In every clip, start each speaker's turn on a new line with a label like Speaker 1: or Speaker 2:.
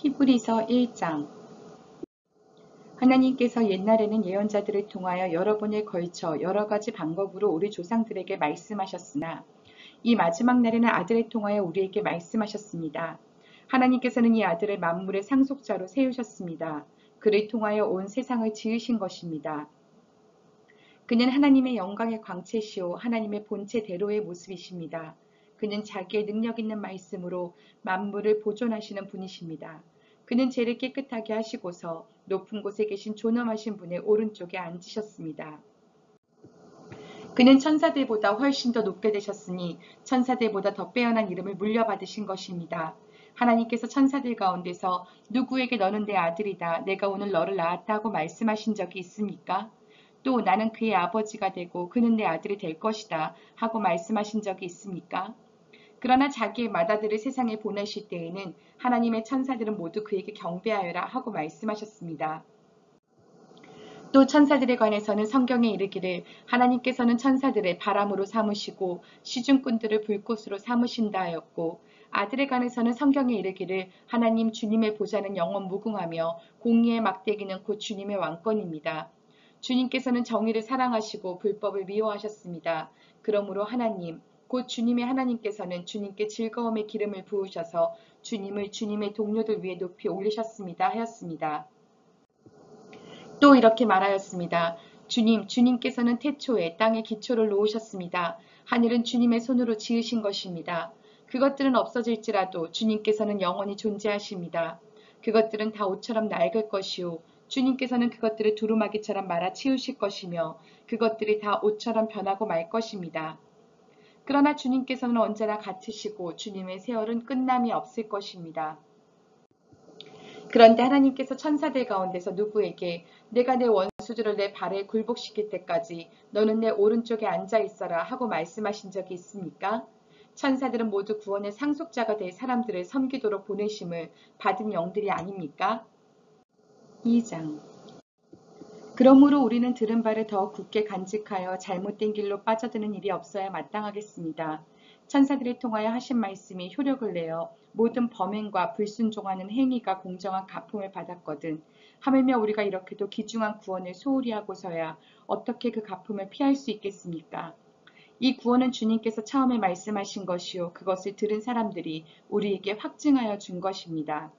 Speaker 1: 히브리서 1장. 하나님께서 옛날에는 예언자들을 통하여 여러 번에 걸쳐 여러 가지 방법으로 우리 조상들에게 말씀하셨으나 이 마지막 날에는 아들을 통하여 우리에게 말씀하셨습니다. 하나님께서는 이 아들을 만물의 상속자로 세우셨습니다. 그를 통하여 온 세상을 지으신 것입니다. 그는 하나님의 영광의 광채시오 하나님의 본체대로의 모습이십니다. 그는 자기의 능력 있는 말씀으로 만물을 보존하시는 분이십니다. 그는 죄를 깨끗하게 하시고서 높은 곳에 계신 존엄하신 분의 오른쪽에 앉으셨습니다. 그는 천사들보다 훨씬 더 높게 되셨으니 천사들보다 더 빼어난 이름을 물려받으신 것입니다. 하나님께서 천사들 가운데서 누구에게 너는 내 아들이다, 내가 오늘 너를 낳았다 하고 말씀하신 적이 있습니까? 또 나는 그의 아버지가 되고 그는 내 아들이 될 것이다 하고 말씀하신 적이 있습니까? 그러나 자기의 맏아들을 세상에 보내실 때에는 하나님의 천사들은 모두 그에게 경배하여라 하고 말씀하셨습니다. 또 천사들에 관해서는 성경에 이르기를 하나님께서는 천사들을 바람으로 삼으시고 시중꾼들을 불꽃으로 삼으신다 하였고, 아들에 관해서는 성경에 이르기를 하나님 주님의 보좌는 영원 무궁하며 공의의 막대기는 곧 주님의 왕권입니다. 주님께서는 정의를 사랑하시고 불법을 미워하셨습니다. 그러므로 하나님 곧 주님의 하나님께서는 주님께 즐거움의 기름을 부으셔서 주님을 주님의 동료들 위에 높이 올리셨습니다 하였습니다. 또 이렇게 말하였습니다. 주님께서는 태초에 땅의 기초를 놓으셨습니다. 하늘은 주님의 손으로 지으신 것입니다. 그것들은 없어질지라도 주님께서는 영원히 존재하십니다. 그것들은 다 옷처럼 낡을 것이요 주님께서는 그것들을 두루마기처럼 말아 치우실 것이며 그것들이 다 옷처럼 변하고 말 것입니다. 그러나 주님께서는 언제나 같으시고 주님의 세월은 끝남이 없을 것입니다. 그런데 하나님께서 천사들 가운데서 누구에게 내가 내 원수들을 내 발에 굴복시킬 때까지 너는 내 오른쪽에 앉아 있어라 하고 말씀하신 적이 있습니까? 천사들은 모두 구원의 상속자가 될 사람들을 섬기도록 보내심을 받은 영들이 아닙니까? 2장. 그러므로 우리는 들은 바를 더 굳게 간직하여 잘못된 길로 빠져드는 일이 없어야 마땅하겠습니다. 천사들을 통하여 하신 말씀이 효력을 내어 모든 범행과 불순종하는 행위가 공정한 갚음을 받았거든. 하물며 우리가 이렇게도 귀중한 구원을 소홀히 하고서야 어떻게 그 갚음을 피할 수 있겠습니까? 이 구원은 주님께서 처음에 말씀하신 것이요 그것을 들은 사람들이 우리에게 확증하여 준 것입니다.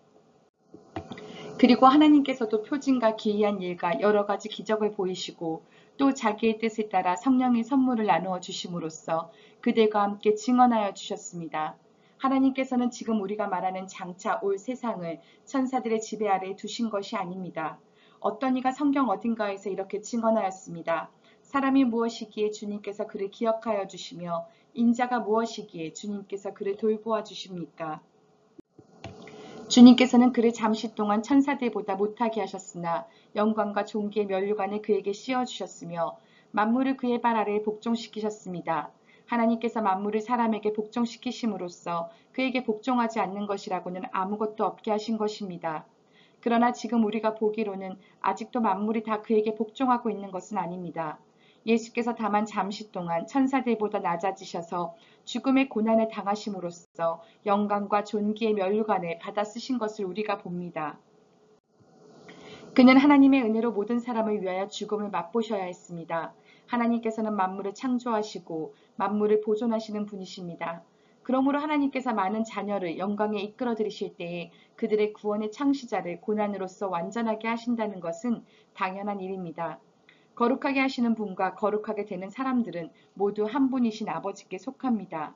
Speaker 1: 그리고 하나님께서도 표징과 기이한 일과 여러 가지 기적을 보이시고 또 자기의 뜻을 따라 성령의 선물을 나누어 주심으로써 그들과 함께 증언하여 주셨습니다. 하나님께서는 지금 우리가 말하는 장차 올 세상을 천사들의 지배 아래에 두신 것이 아닙니다. 어떤 이가 성경 어딘가에서 이렇게 증언하였습니다. 사람이 무엇이기에 주님께서 그를 기억하여 주시며 인자가 무엇이기에 주님께서 그를 돌보아 주십니까? 주님께서는 그를 잠시 동안 천사들보다 못하게 하셨으나 영광과 존귀의 면류관을 그에게 씌워주셨으며 만물을 그의 발 아래에 복종시키셨습니다. 하나님께서 만물을 사람에게 복종시키심으로써 그에게 복종하지 않는 것이라고는 아무것도 없게 하신 것입니다. 그러나 지금 우리가 보기로는 아직도 만물이 다 그에게 복종하고 있는 것은 아닙니다. 예수께서 다만 잠시 동안 천사들보다 낮아지셔서 죽음의 고난을 당하심으로써 영광과 존귀의 면류관을 받아 쓰신 것을 우리가 봅니다. 그는 하나님의 은혜로 모든 사람을 위하여 죽음을 맛보셔야 했습니다. 하나님께서는 만물을 창조하시고 만물을 보존하시는 분이십니다. 그러므로 하나님께서 많은 자녀를 영광에 이끌어 들이실 때에 그들의 구원의 창시자를 고난으로써 완전하게 하신다는 것은 당연한 일입니다. 거룩하게 하시는 분과 거룩하게 되는 사람들은 모두 한 분이신 아버지께 속합니다.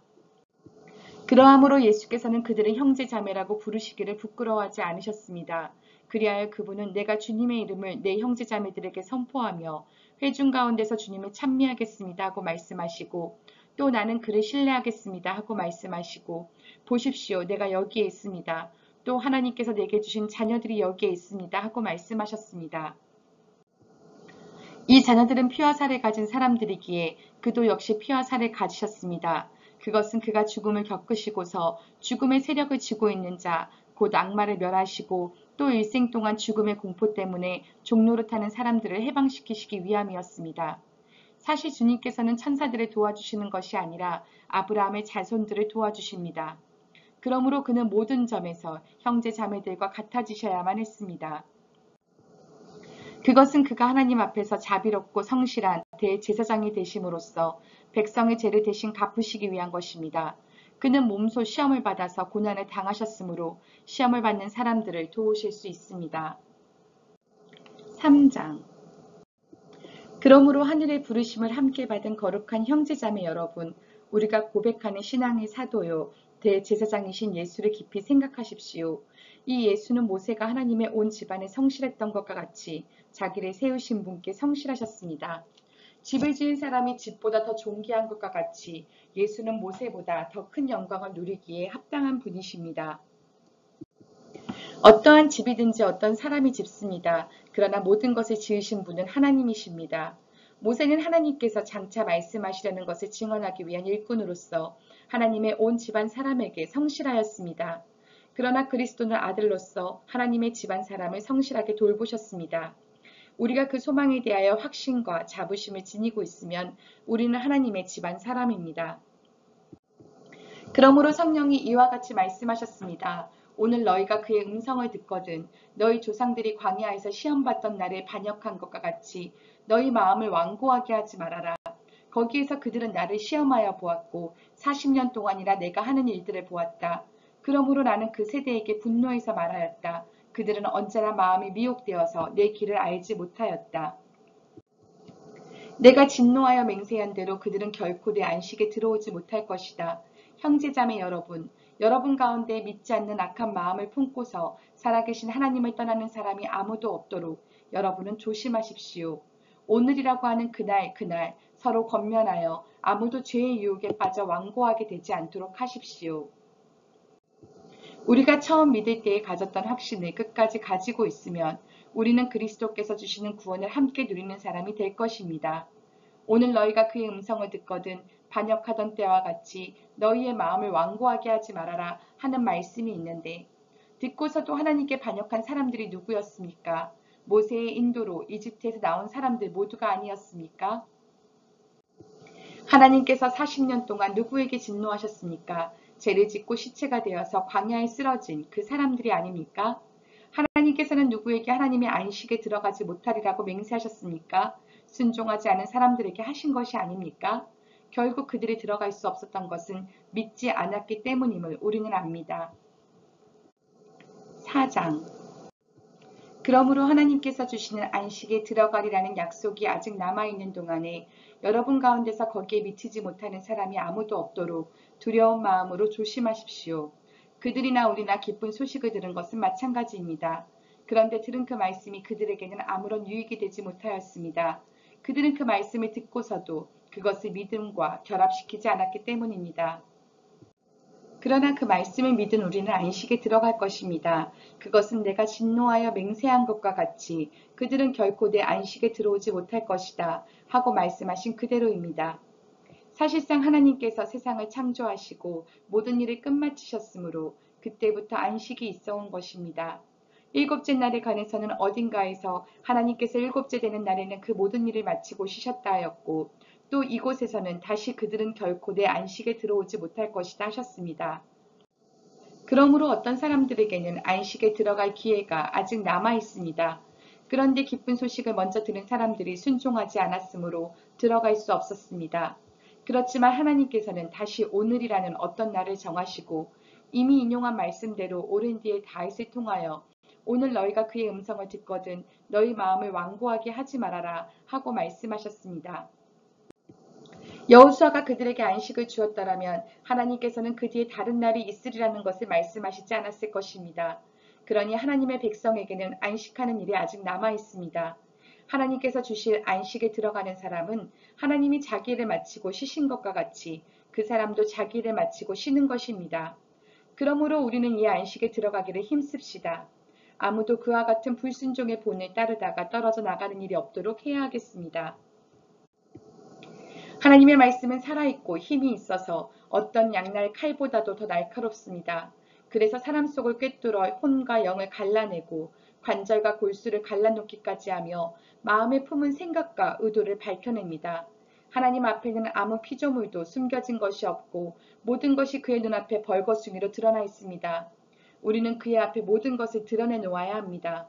Speaker 1: 그러함으로 예수께서는 그들을 형제 자매라고 부르시기를 부끄러워하지 않으셨습니다. 그리하여 그분은 내가 주님의 이름을 내 형제 자매들에게 선포하며 회중 가운데서 주님을 찬미하겠습니다 하고 말씀하시고 또 나는 그를 신뢰하겠습니다 하고 말씀하시고 보십시오 내가 여기에 있습니다. 또 하나님께서 내게 주신 자녀들이 여기에 있습니다 하고 말씀하셨습니다. 이 자녀들은 피와 살을 가진 사람들이기에 그도 역시 피와 살을 가지셨습니다. 그것은 그가 죽음을 겪으시고서 죽음의 세력을 쥐고 있는 자, 곧 악마를 멸하시고 또 일생 동안 죽음의 공포 때문에 종로를 타는 사람들을 해방시키시기 위함이었습니다. 사실 주님께서는 천사들을 도와주시는 것이 아니라 아브라함의 자손들을 도와주십니다. 그러므로 그는 모든 점에서 형제 자매들과 같아지셔야만 했습니다. 그것은 그가 하나님 앞에서 자비롭고 성실한 대제사장이 되심으로써 백성의 죄를 대신 갚으시기 위한 것입니다. 그는 몸소 시험을 받아서 고난을 당하셨으므로 시험을 받는 사람들을 도우실 수 있습니다. 3장. 그러므로 하늘의 부르심을 함께 받은 거룩한 형제자매 여러분, 우리가 고백하는 신앙의 사도요 대제사장이신 예수를 깊이 생각하십시오. 이 예수는 모세가 하나님의 온 집안에 성실했던 것과 같이 자기를 세우신 분께 성실하셨습니다. 집을 지은 사람이 집보다 더 존귀한 것과 같이 예수는 모세보다 더 큰 영광을 누리기에 합당한 분이십니다. 어떠한 집이든지 어떤 사람이 짓습니다. 그러나 모든 것을 지으신 분은 하나님이십니다. 모세는 하나님께서 장차 말씀하시려는 것을 증언하기 위한 일꾼으로서 하나님의 온 집안 사람에게 성실하였습니다. 그러나 그리스도는 아들로서 하나님의 집안 사람을 성실하게 돌보셨습니다. 우리가 그 소망에 대하여 확신과 자부심을 지니고 있으면 우리는 하나님의 집안 사람입니다. 그러므로 성령이 이와 같이 말씀하셨습니다. 오늘 너희가 그의 음성을 듣거든 너희 조상들이 광야에서 시험받던 날에 반역한 것과 같이 너희 마음을 완고하게 하지 말아라. 거기에서 그들은 나를 시험하여 보았고 40년 동안이나 내가 하는 일들을 보았다. 그러므로 나는 그 세대에게 분노해서 말하였다. 그들은 언제나 마음이 미혹되어서 내 길을 알지 못하였다. 내가 진노하여 맹세한 대로 그들은 결코 내 안식에 들어오지 못할 것이다. 형제자매 여러분, 여러분 가운데 믿지 않는 악한 마음을 품고서 살아계신 하나님을 떠나는 사람이 아무도 없도록 여러분은 조심하십시오. 오늘이라고 하는 그날 서로 권면하여 아무도 죄의 유혹에 빠져 완고하게 되지 않도록 하십시오. 우리가 처음 믿을 때에 가졌던 확신을 끝까지 가지고 있으면 우리는 그리스도께서 주시는 구원을 함께 누리는 사람이 될 것입니다. 오늘 너희가 그의 음성을 듣거든 반역하던 때와 같이 너희의 마음을 완고하게 하지 말아라 하는 말씀이 있는데 듣고서도 하나님께 반역한 사람들이 누구였습니까? 모세의 인도로 이집트에서 나온 사람들 모두가 아니었습니까? 하나님께서 40년 동안 누구에게 진노하셨습니까? 죄를 짓고 시체가 되어서 광야에 쓰러진 그 사람들이 아닙니까? 하나님께서는 누구에게 하나님의 안식에 들어가지 못하리라고 맹세하셨습니까? 순종하지 않은 사람들에게 하신 것이 아닙니까? 결국 그들이 들어갈 수 없었던 것은 믿지 않았기 때문임을 우리는 압니다. 4장. 그러므로 하나님께서 주시는 안식에 들어가리라는 약속이 아직 남아있는 동안에 여러분 가운데서 거기에 미치지 못하는 사람이 아무도 없도록 두려운 마음으로 조심하십시오. 그들이나 우리나 기쁜 소식을 들은 것은 마찬가지입니다. 그런데 들은 그 말씀이 그들에게는 아무런 유익이 되지 못하였습니다. 그들은 그 말씀을 듣고서도 그것을 믿음과 결합시키지 않았기 때문입니다. 그러나 그 말씀을 믿은 우리는 안식에 들어갈 것입니다. 그것은 내가 진노하여 맹세한 것과 같이 그들은 결코 내 안식에 들어오지 못할 것이다 하고 말씀하신 그대로입니다. 사실상 하나님께서 세상을 창조하시고 모든 일을 끝마치셨으므로 그때부터 안식이 있어온 것입니다. 일곱째 날에 관해서는 어딘가에서 하나님께서 일곱째 되는 날에는 그 모든 일을 마치고 쉬셨다 하였고 또 이곳에서는 다시 그들은 결코 내 안식에 들어오지 못할 것이다 하셨습니다. 그러므로 어떤 사람들에게는 안식에 들어갈 기회가 아직 남아 있습니다. 그런데 기쁜 소식을 먼저 들은 사람들이 순종하지 않았으므로 들어갈 수 없었습니다. 그렇지만 하나님께서는 다시 오늘이라는 어떤 날을 정하시고 이미 인용한 말씀대로 오랜 뒤에 다윗을 통하여 오늘 너희가 그의 음성을 듣거든 너희 마음을 완고하게 하지 말아라 하고 말씀하셨습니다. 여호수아가 그들에게 안식을 주었다라면 하나님께서는 그 뒤에 다른 날이 있으리라는 것을 말씀하시지 않았을 것입니다. 그러니 하나님의 백성에게는 안식하는 일이 아직 남아 있습니다. 하나님께서 주실 안식에 들어가는 사람은 하나님이 자기 일을 마치고 쉬신 것과 같이 그 사람도 자기 일을 마치고 쉬는 것입니다. 그러므로 우리는 이 안식에 들어가기를 힘씁시다. 아무도 그와 같은 불순종의 본을 따르다가 떨어져 나가는 일이 없도록 해야 하겠습니다. 하나님의 말씀은 살아있고 힘이 있어서 어떤 양날 칼보다도 더 날카롭습니다. 그래서 사람 속을 꿰뚫어 혼과 영을 갈라내고 관절과 골수를 갈라놓기까지 하며 마음에 품은 생각과 의도를 밝혀냅니다. 하나님 앞에는 아무 피조물도 숨겨진 것이 없고 모든 것이 그의 눈앞에 벌거숭이로 드러나 있습니다. 우리는 그의 앞에 모든 것을 드러내 놓아야 합니다.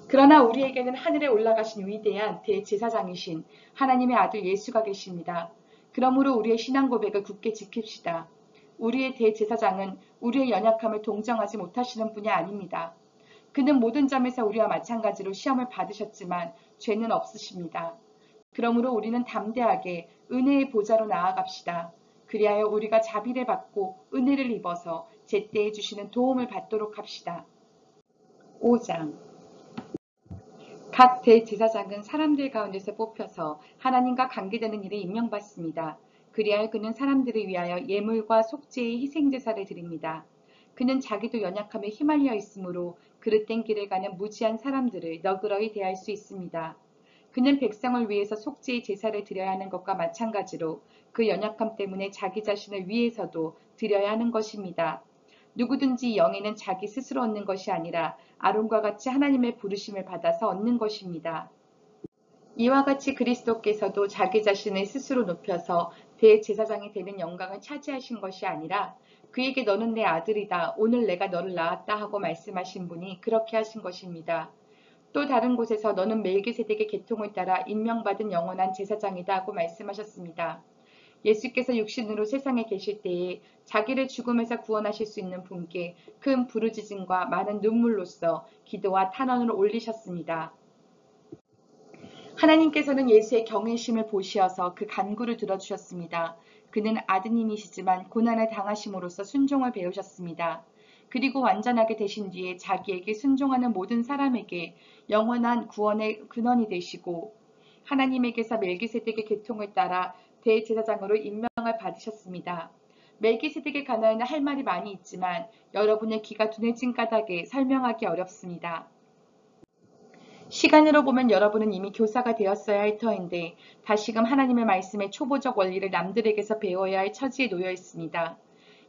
Speaker 1: 그러나 우리에게는 하늘에 올라가신 위대한 대제사장이신 하나님의 아들 예수가 계십니다. 그러므로 우리의 신앙 고백을 굳게 지킵시다. 우리의 대제사장은 우리의 연약함을 동정하지 못하시는 분이 아닙니다. 그는 모든 점에서 우리와 마찬가지로 시험을 받으셨지만 죄는 없으십니다. 그러므로 우리는 담대하게 은혜의 보좌로 나아갑시다. 그리하여 우리가 자비를 받고 은혜를 입어서 제때에 주시는 도움을 받도록 합시다. 5장 각 대제사장은 사람들 가운데서 뽑혀서 하나님과 관계되는 일에 임명받습니다. 그리하여 그는 사람들을 위하여 예물과 속죄의 희생제사를 드립니다. 그는 자기도 연약함에 휘말려 있으므로 그릇된 길을 가는 무지한 사람들을 너그러이 대할 수 있습니다. 그는 백성을 위해서 속죄의 제사를 드려야 하는 것과 마찬가지로 그 연약함 때문에 자기 자신을 위해서도 드려야 하는 것입니다. 누구든지 영에는 자기 스스로 얻는 것이 아니라 아론과 같이 하나님의 부르심을 받아서 얻는 것입니다. 이와 같이 그리스도께서도 자기 자신을 스스로 높여서 대제사장이 되는 영광을 차지하신 것이 아니라 그에게 너는 내 아들이다. 오늘 내가 너를 낳았다 하고 말씀하신 분이 그렇게 하신 것입니다. 또 다른 곳에서 너는 멜기세덱의 계통을 따라 임명받은 영원한 제사장이다 하고 말씀하셨습니다. 예수께서 육신으로 세상에 계실 때에 자기를 죽음에서 구원하실 수 있는 분께 큰 부르짖음과 많은 눈물로써 기도와 탄원을 올리셨습니다. 하나님께서는 예수의 경외심을 보시어서 그 간구를 들어주셨습니다. 그는 아드님이시지만 고난을 당하심으로써 순종을 배우셨습니다. 그리고 완전하게 되신 뒤에 자기에게 순종하는 모든 사람에게 영원한 구원의 근원이 되시고 하나님에게서 멜기세덱의 계통을 따라 대제사장으로 임명을 받으셨습니다. 멜기세덱에 관하여는 할 말이 많이 있지만 여러분의 귀가 둔해진 까닭에 설명하기 어렵습니다. 시간으로 보면 여러분은 이미 교사가 되었어야 할 터인데 다시금 하나님의 말씀의 초보적 원리를 남들에게서 배워야 할 처지에 놓여 있습니다.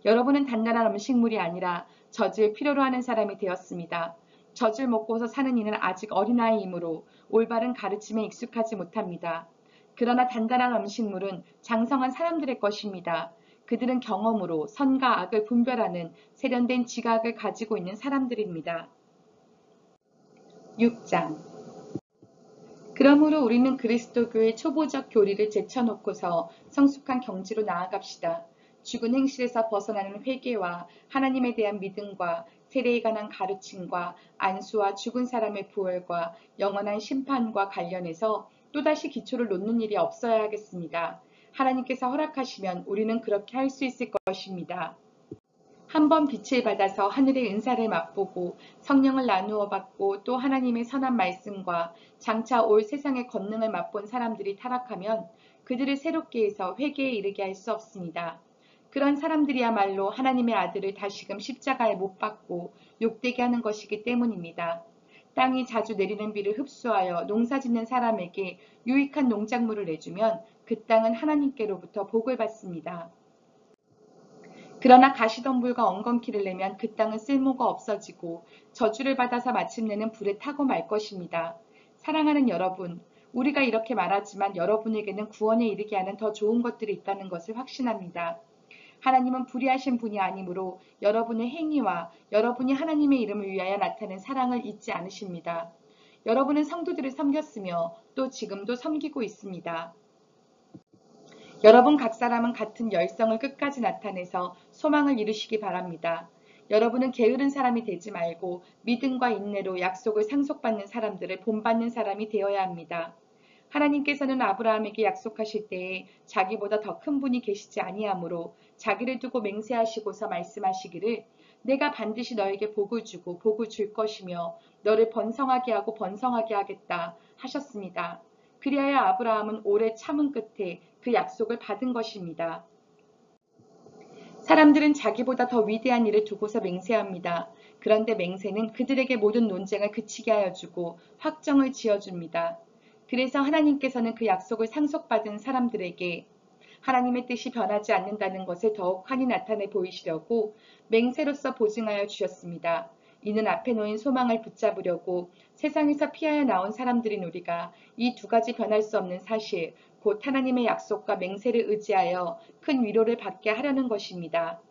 Speaker 1: 여러분은 단단한 음식물이 아니라 젖을 필요로 하는 사람이 되었습니다. 젖을 먹고서 사는 이는 아직 어린아이이므로 올바른 가르침에 익숙하지 못합니다. 그러나 단단한 음식물은 장성한 사람들의 것입니다. 그들은 경험으로 선과 악을 분별하는 세련된 지각을 가지고 있는 사람들입니다. 6장 그러므로 우리는 그리스도교의 초보적 교리를 제쳐놓고서 성숙한 경지로 나아갑시다. 죽은 행실에서 벗어나는 회개와 하나님에 대한 믿음과 세례에 관한 가르침과 안수와 죽은 사람의 부활과 영원한 심판과 관련해서 또다시 기초를 놓는 일이 없어야 하겠습니다. 하나님께서 허락하시면 우리는 그렇게 할 수 있을 것입니다. 한번 빛을 받아서 하늘의 은사를 맛보고 성령을 나누어 받고 또 하나님의 선한 말씀과 장차 올 세상의 권능을 맛본 사람들이 타락하면 그들을 새롭게 해서 회개에 이르게 할 수 없습니다. 그런 사람들이야말로 하나님의 아들을 다시금 십자가에 못 박고 욕되게 하는 것이기 때문입니다. 땅이 자주 내리는 비를 흡수하여 농사짓는 사람에게 유익한 농작물을 내주면 그 땅은 하나님께로부터 복을 받습니다. 그러나 가시덤불과 엉겅퀴를 내면 그 땅은 쓸모가 없어지고 저주를 받아서 마침내는 불에 타고 말 것입니다. 사랑하는 여러분, 우리가 이렇게 말하지만 여러분에게는 구원에 이르게 하는 더 좋은 것들이 있다는 것을 확신합니다. 하나님은 불의하신 분이 아니므로 여러분의 행위와 여러분이 하나님의 이름을 위하여 나타낸 사랑을 잊지 않으십니다. 여러분은 성도들을 섬겼으며 또 지금도 섬기고 있습니다. 여러분 각 사람은 같은 열성을 끝까지 나타내서 소망을 이루시기 바랍니다. 여러분은 게으른 사람이 되지 말고 믿음과 인내로 약속을 상속받는 사람들을 본받는 사람이 되어야 합니다. 하나님께서는 아브라함에게 약속하실 때에 자기보다 더 큰 분이 계시지 아니하므로 자기를 두고 맹세하시고서 말씀하시기를 내가 반드시 너에게 복을 주고 복을 줄 것이며 너를 번성하게 하고 번성하게 하겠다 하셨습니다. 그리하여 아브라함은 오래 참은 끝에 그 약속을 받은 것입니다. 사람들은 자기보다 더 위대한 일을 두고서 맹세합니다. 그런데 맹세는 그들에게 모든 논쟁을 그치게 하여 주고 확정을 지어줍니다. 그래서 하나님께서는 그 약속을 상속받은 사람들에게 하나님의 뜻이 변하지 않는다는 것을 더욱 환히 나타내 보이시려고 맹세로서 보증하여 주셨습니다. 이는 앞에 놓인 소망을 붙잡으려고 세상에서 피하여 나온 사람들인 우리가 이 두 가지 변할 수 없는 사실, 곧 하나님의 약속과 맹세를 의지하여 큰 위로를 받게 하려는 것입니다.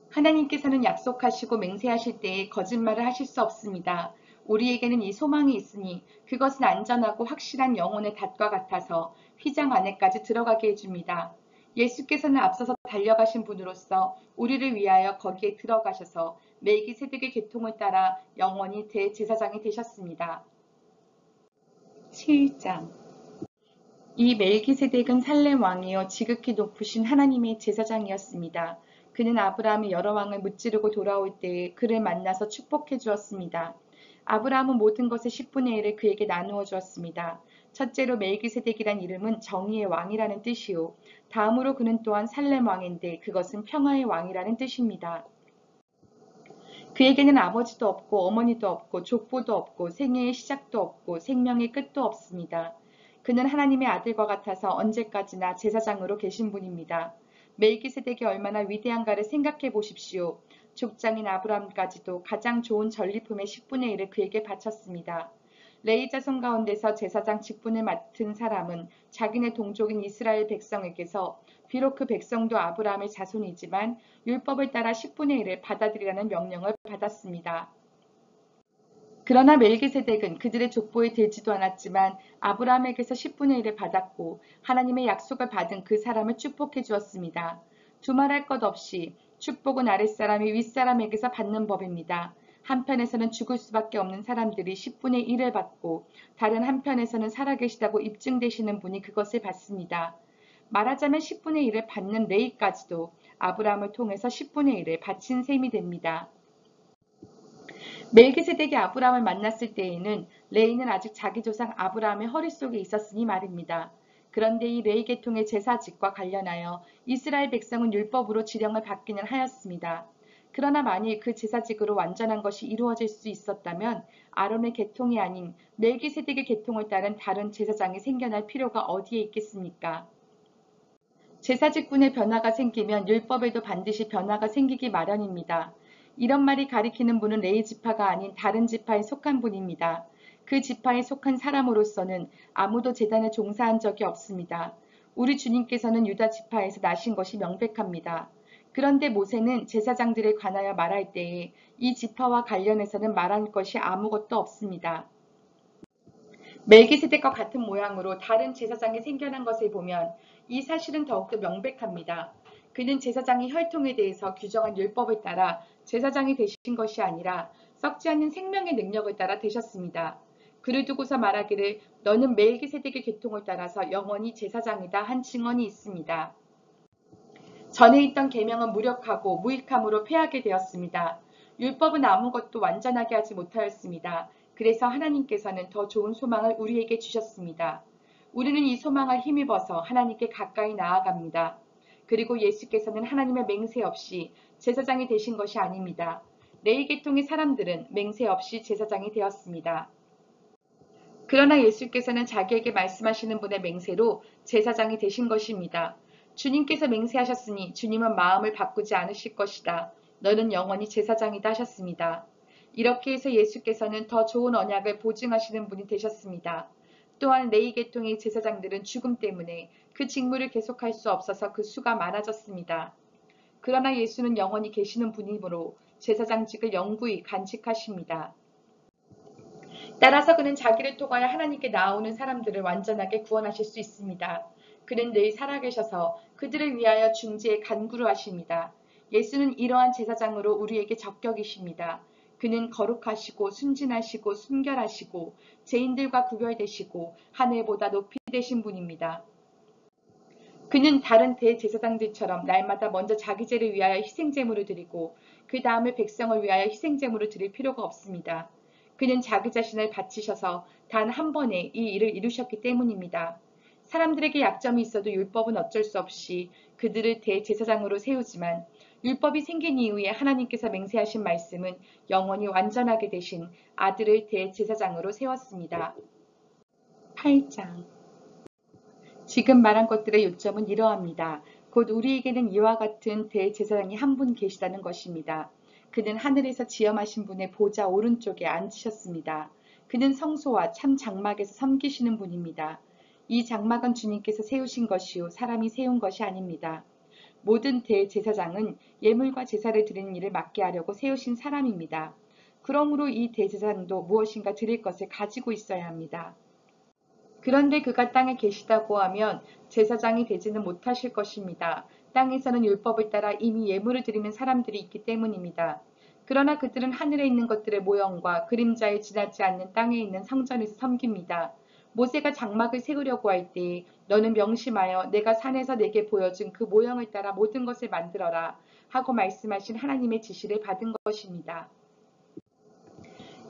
Speaker 1: 하나님께서는 약속하시고 맹세하실 때에 거짓말을 하실 수 없습니다. 우리에게는 이 소망이 있으니 그것은 안전하고 확실한 영혼의 닷과 같아서 휘장 안에까지 들어가게 해줍니다. 예수께서는 앞서서 달려가신 분으로서 우리를 위하여 거기에 들어가셔서 멜기세덱의 계통을 따라 영원히 대제사장이 되셨습니다. 7장 이 멜기세덱은 살렘 왕이요 지극히 높으신 하나님의 제사장이었습니다. 그는 아브라함이 여러 왕을 무찌르고 돌아올 때에 그를 만나서 축복해 주었습니다. 아브라함은 모든 것의 10분의 1을 그에게 나누어 주었습니다. 첫째로 멜기세덱이란 이름은 정의의 왕이라는 뜻이요. 다음으로 그는 또한 살렘 왕인데 그것은 평화의 왕이라는 뜻입니다. 그에게는 아버지도 없고 어머니도 없고 족보도 없고 생애의 시작도 없고 생명의 끝도 없습니다. 그는 하나님의 아들과 같아서 언제까지나 제사장으로 계신 분입니다. 멜기세덱이 얼마나 위대한가를 생각해 보십시오. 족장인 아브라함까지도 가장 좋은 전리품의 10분의 1을 그에게 바쳤습니다. 레위 자손 가운데서 제사장 직분을 맡은 사람은 자기네 동족인 이스라엘 백성에게서 비록 그 백성도 아브라함의 자손이지만 율법을 따라 10분의 1을 받아들이라는 명령을 받았습니다. 그러나 멜기세덱은 그들의 족보에 들지도 않았지만 아브라함에게서 10분의 1을 받았고 하나님의 약속을 받은 그 사람을 축복해 주었습니다. 두말할 것 없이 축복은 아랫사람이 윗사람에게서 받는 법입니다. 한편에서는 죽을 수밖에 없는 사람들이 10분의 1을 받고 다른 한편에서는 살아계시다고 입증되시는 분이 그것을 받습니다. 말하자면 10분의 1을 받는 레위까지도 아브라함을 통해서 10분의 1을 바친 셈이 됩니다. 멜기세덱이 아브라함을 만났을 때에는 레위는 아직 자기 조상 아브라함의 허리 속에 있었으니 말입니다. 그런데 이 레위 계통의 제사직과 관련하여 이스라엘 백성은 율법으로 지령을 받기는 하였습니다. 그러나 만일 그 제사직으로 완전한 것이 이루어질 수 있었다면 아론의 계통이 아닌 멜기세덱의 계통을 따른 다른 제사장이 생겨날 필요가 어디에 있겠습니까? 제사직분의 변화가 생기면 율법에도 반드시 변화가 생기기 마련입니다. 이런 말이 가리키는 분은 레위 지파가 아닌 다른 지파에 속한 분입니다. 그 지파에 속한 사람으로서는 아무도 제단에 종사한 적이 없습니다. 우리 주님께서는 유다 지파에서 나신 것이 명백합니다. 그런데 모세는 제사장들에 관하여 말할 때에 이 지파와 관련해서는 말할 것이 아무것도 없습니다. 멜기세덱과 같은 모양으로 다른 제사장이 생겨난 것을 보면 이 사실은 더욱더 명백합니다. 그는 제사장의 혈통에 대해서 규정한 율법을 따라 제사장이 되신 것이 아니라 썩지 않는 생명의 능력을 따라 되셨습니다. 그를 두고서 말하기를 너는 멜기세덱의 계통을 따라서 영원히 제사장이다 한 증언이 있습니다. 전에 있던 계명은 무력하고 무익함으로 폐하게 되었습니다. 율법은 아무것도 완전하게 하지 못하였습니다. 그래서 하나님께서는 더 좋은 소망을 우리에게 주셨습니다. 우리는 이 소망을 힘입어서 하나님께 가까이 나아갑니다. 그리고 예수께서는 하나님의 맹세 없이 제사장이 되신 것이 아닙니다. 레위 계통의 사람들은 맹세 없이 제사장이 되었습니다. 그러나 예수께서는 자기에게 말씀하시는 분의 맹세로 제사장이 되신 것입니다. 주님께서 맹세하셨으니 주님은 마음을 바꾸지 않으실 것이다. 너는 영원히 제사장이다 하셨습니다. 이렇게 해서 예수께서는 더 좋은 언약을 보증하시는 분이 되셨습니다. 또한 레위 계통의 제사장들은 죽음 때문에 그 직무를 계속할 수 없어서 그 수가 많아졌습니다. 그러나 예수는 영원히 계시는 분이므로 제사장직을 영구히 간직하십니다. 따라서 그는 자기를 통하여 하나님께 나아오는 사람들을 완전하게 구원하실 수 있습니다. 그는 늘 살아계셔서 그들을 위하여 중재에 간구를 하십니다. 예수는 이러한 제사장으로 우리에게 적격이십니다. 그는 거룩하시고 순진하시고 순결하시고 죄인들과 구별되시고 하늘보다 높이 되신 분입니다. 그는 다른 대제사장들처럼 날마다 먼저 자기 죄를 위하여 희생제물을 드리고 그 다음에 백성을 위하여 희생제물을 드릴 필요가 없습니다. 그는 자기 자신을 바치셔서 단 한 번에 이 일을 이루셨기 때문입니다. 사람들에게 약점이 있어도 율법은 어쩔 수 없이 그들을 대제사장으로 세우지만 율법이 생긴 이후에 하나님께서 맹세하신 말씀은 영원히 완전하게 되신 아들을 대제사장으로 세웠습니다. 8장 지금 말한 것들의 요점은 이러합니다. 곧 우리에게는 이와 같은 대제사장이 한 분 계시다는 것입니다. 그는 하늘에서 지엄하신 분의 보좌 오른쪽에 앉으셨습니다. 그는 성소와 참 장막에서 섬기시는 분입니다. 이 장막은 주님께서 세우신 것이요 사람이 세운 것이 아닙니다. 모든 대제사장은 예물과 제사를 드리는 일을 맡게 하려고 세우신 사람입니다. 그러므로 이 대제사장도 무엇인가 드릴 것을 가지고 있어야 합니다. 그런데 그가 땅에 계시다고 하면 제사장이 되지는 못하실 것입니다. 땅에서는 율법을 따라 이미 예물을 드리는 사람들이 있기 때문입니다. 그러나 그들은 하늘에 있는 것들의 모형과 그림자에 지나지 않는 땅에 있는 성전에서 섬깁니다. 모세가 장막을 세우려고 할 때 너는 명심하여 내가 산에서 내게 보여준 그 모형을 따라 모든 것을 만들어라 하고 말씀하신 하나님의 지시를 받은 것입니다.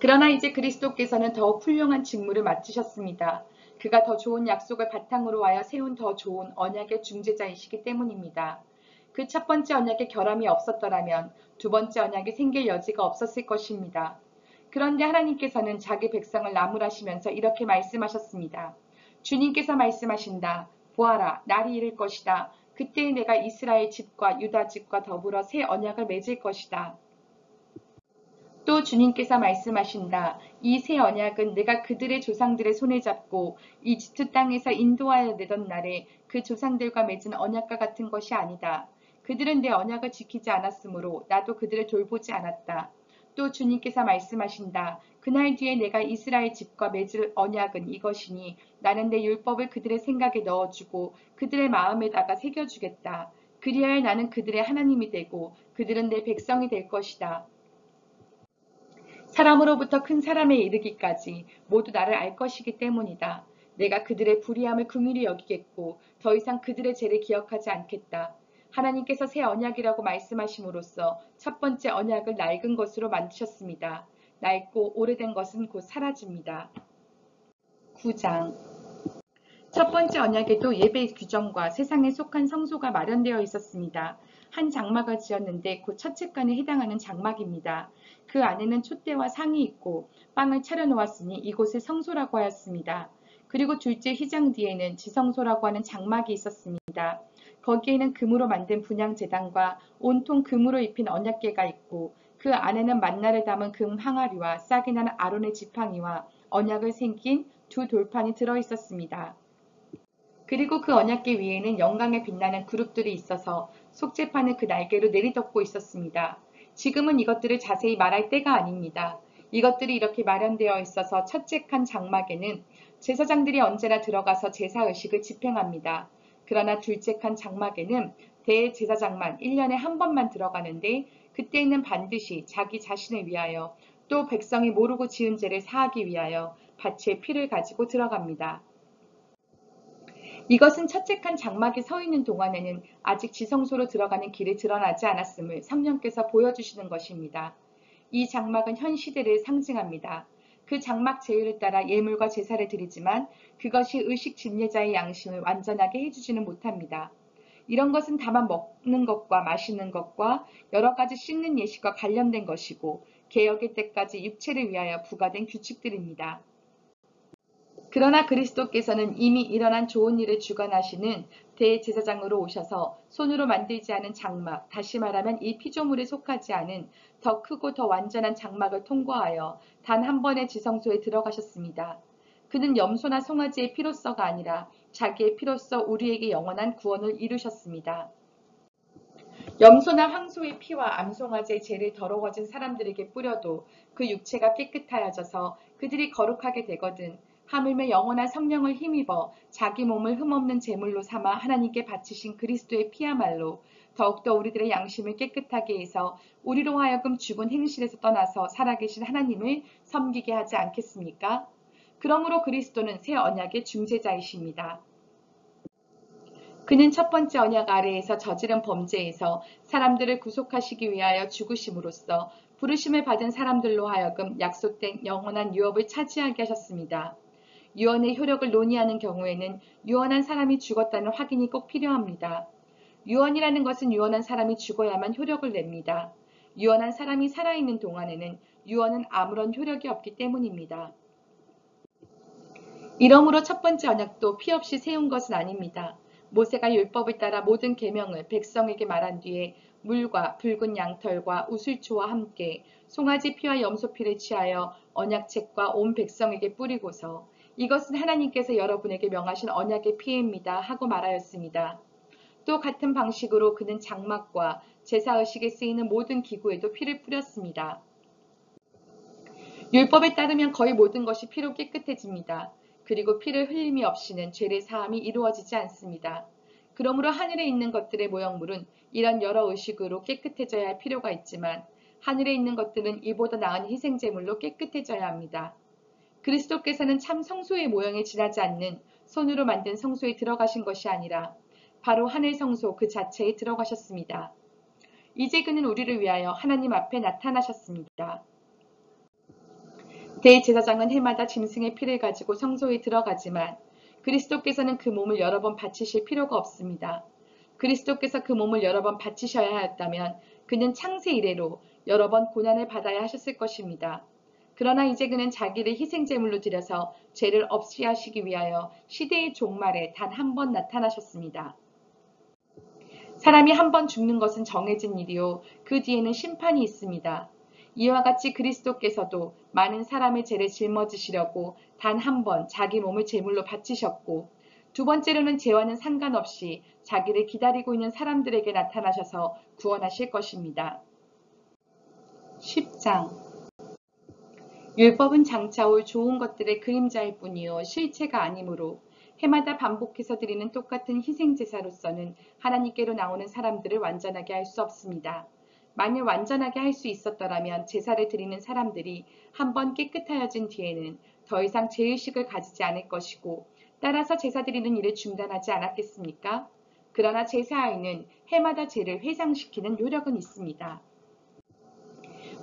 Speaker 1: 그러나 이제 그리스도께서는 더욱 훌륭한 직무를 맡으셨습니다. 그가 더 좋은 약속을 바탕으로 하여 세운 더 좋은 언약의 중재자이시기 때문입니다. 그 첫 번째 언약에 결함이 없었더라면 두 번째 언약이 생길 여지가 없었을 것입니다. 그런데 하나님께서는 자기 백성을 나무라시면서 이렇게 말씀하셨습니다. 주님께서 말씀하신다. 보아라, 날이 이를 것이다. 그때 내가 이스라엘 집과 유다 집과 더불어 새 언약을 맺을 것이다. 또 주님께서 말씀하신다. 이 새 언약은 내가 그들의 조상들의 손을 잡고 이집트 땅에서 인도하여 내던 날에 그 조상들과 맺은 언약과 같은 것이 아니다. 그들은 내 언약을 지키지 않았으므로 나도 그들을 돌보지 않았다. 또 주님께서 말씀하신다. 그날 뒤에 내가 이스라엘 집과 맺을 언약은 이것이니 나는 내 율법을 그들의 생각에 넣어주고 그들의 마음에다가 새겨주겠다. 그리하여 나는 그들의 하나님이 되고 그들은 내 백성이 될 것이다. 사람으로부터 큰 사람에 이르기까지 모두 나를 알 것이기 때문이다. 내가 그들의 불의함을 긍휼히 여기겠고 더 이상 그들의 죄를 기억하지 않겠다. 하나님께서 새 언약이라고 말씀하심으로써 첫 번째 언약을 낡은 것으로 만드셨습니다. 낡고 오래된 것은 곧 사라집니다. 9장 첫 번째 언약에도 예배 규정과 세상에 속한 성소가 마련되어 있었습니다. 한 장막을 지었는데 곧 첫째간에 해당하는 장막입니다. 그 안에는 촛대와 상이 있고 빵을 차려놓았으니 이곳을 성소라고 하였습니다. 그리고 둘째 휘장 뒤에는 지성소라고 하는 장막이 있었습니다. 거기에는 금으로 만든 분향제단과 온통 금으로 입힌 언약궤가 있고 그 안에는 만나를 담은 금 항아리와 싹이 나는 아론의 지팡이와 언약을 새긴 두 돌판이 들어있었습니다. 그리고 그 언약궤 위에는 영광에 빛나는 그룹들이 있어서 속죄판을 그 날개로 내리덮고 있었습니다. 지금은 이것들을 자세히 말할 때가 아닙니다. 이것들이 이렇게 마련되어 있어서 첫째 칸 장막에는 제사장들이 언제나 들어가서 제사의식을 집행합니다. 그러나 둘째 칸 장막에는 대제사장만 1년에 한 번만 들어가는데 그때에는 반드시 자기 자신을 위하여 또 백성이 모르고 지은 죄를 사하기 위하여 밭의 피를 가지고 들어갑니다. 이것은 첫째 칸 장막에 서 있는 동안에는 아직 지성소로 들어가는 길이 드러나지 않았음을 성령께서 보여주시는 것입니다. 이 장막은 현 시대를 상징합니다. 그 장막 제율을 따라 예물과 제사를 드리지만 그것이 의식 진례자의 양심을 완전하게 해주지는 못합니다. 이런 것은 다만 먹는 것과 마시는 것과 여러 가지 씻는 예식과 관련된 것이고 개혁의 때까지 육체를 위하여 부과된 규칙들입니다. 그러나 그리스도께서는 이미 일어난 좋은 일을 주관하시는 대제사장으로 오셔서 손으로 만들지 않은 장막, 다시 말하면 이 피조물에 속하지 않은 더 크고 더 완전한 장막을 통과하여 단 한 번의 지성소에 들어가셨습니다. 그는 염소나 송아지의 피로서가 아니라 자기의 피로서 우리에게 영원한 구원을 이루셨습니다. 염소나 황소의 피와 암송아지의 죄를 더러워진 사람들에게 뿌려도 그 육체가 깨끗하여져서 그들이 거룩하게 되거든 하물며 영원한 성령을 힘입어 자기 몸을 흠없는 제물로 삼아 하나님께 바치신 그리스도의 피야말로 더욱더 우리들의 양심을 깨끗하게 해서 우리로 하여금 죽은 행실에서 떠나서 살아계신 하나님을 섬기게 하지 않겠습니까? 그러므로 그리스도는 새 언약의 중재자이십니다. 그는 첫 번째 언약 아래에서 저지른 범죄에서 사람들을 구속하시기 위하여 죽으심으로써 부르심을 받은 사람들로 하여금 약속된 영원한 유업을 차지하게 하셨습니다. 유언의 효력을 논의하는 경우에는 유언한 사람이 죽었다는 확인이 꼭 필요합니다. 유언이라는 것은 유언한 사람이 죽어야만 효력을 냅니다. 유언한 사람이 살아있는 동안에는 유언은 아무런 효력이 없기 때문입니다. 이러므로 첫 번째 언약도 피 없이 세운 것은 아닙니다. 모세가 율법을 따라 모든 계명을 백성에게 말한 뒤에 물과 붉은 양털과 우슬초와 함께 송아지 피와 염소 피를 취하여 언약책과 온 백성에게 뿌리고서 이것은 하나님께서 여러분에게 명하신 언약의 피입니다 하고 말하였습니다. 또 같은 방식으로 그는 장막과 제사의식에 쓰이는 모든 기구에도 피를 뿌렸습니다. 율법에 따르면 거의 모든 것이 피로 깨끗해집니다. 그리고 피를 흘림이 없이는 죄의 사함이 이루어지지 않습니다. 그러므로 하늘에 있는 것들의 모형물은 이런 여러 의식으로 깨끗해져야 할 필요가 있지만 하늘에 있는 것들은 이보다 나은 희생제물로 깨끗해져야 합니다. 그리스도께서는 참 성소의 모형에 지나지 않는 손으로 만든 성소에 들어가신 것이 아니라 바로 하늘 성소 그 자체에 들어가셨습니다. 이제 그는 우리를 위하여 하나님 앞에 나타나셨습니다. 대제사장은 해마다 짐승의 피를 가지고 성소에 들어가지만 그리스도께서는 그 몸을 여러 번 바치실 필요가 없습니다. 그리스도께서 그 몸을 여러 번 바치셔야 하였다면 그는 창세 이래로 여러 번 고난을 받아야 하셨을 것입니다. 그러나 이제 그는 자기를 희생제물로 드려서 죄를 없이 하시기 위하여 시대의 종말에 단 한 번 나타나셨습니다. 사람이 한 번 죽는 것은 정해진 일이요 그 뒤에는 심판이 있습니다. 이와 같이 그리스도께서도 많은 사람의 죄를 짊어지시려고 단 한 번 자기 몸을 제물로 바치셨고 두 번째로는 죄와는 상관없이 자기를 기다리고 있는 사람들에게 나타나셔서 구원하실 것입니다. 10장 율법은 장차 올 좋은 것들의 그림자일 뿐이요 실체가 아니므로 해마다 반복해서 드리는 똑같은 희생제사로서는 하나님께로 나오는 사람들을 완전하게 할 수 없습니다. 만일 완전하게 할 수 있었더라면 제사를 드리는 사람들이 한번 깨끗하여진 뒤에는 더 이상 죄의식을 가지지 않을 것이고 따라서 제사 드리는 일을 중단하지 않았겠습니까? 그러나 제사에는 해마다 죄를 회상시키는 요령은 있습니다.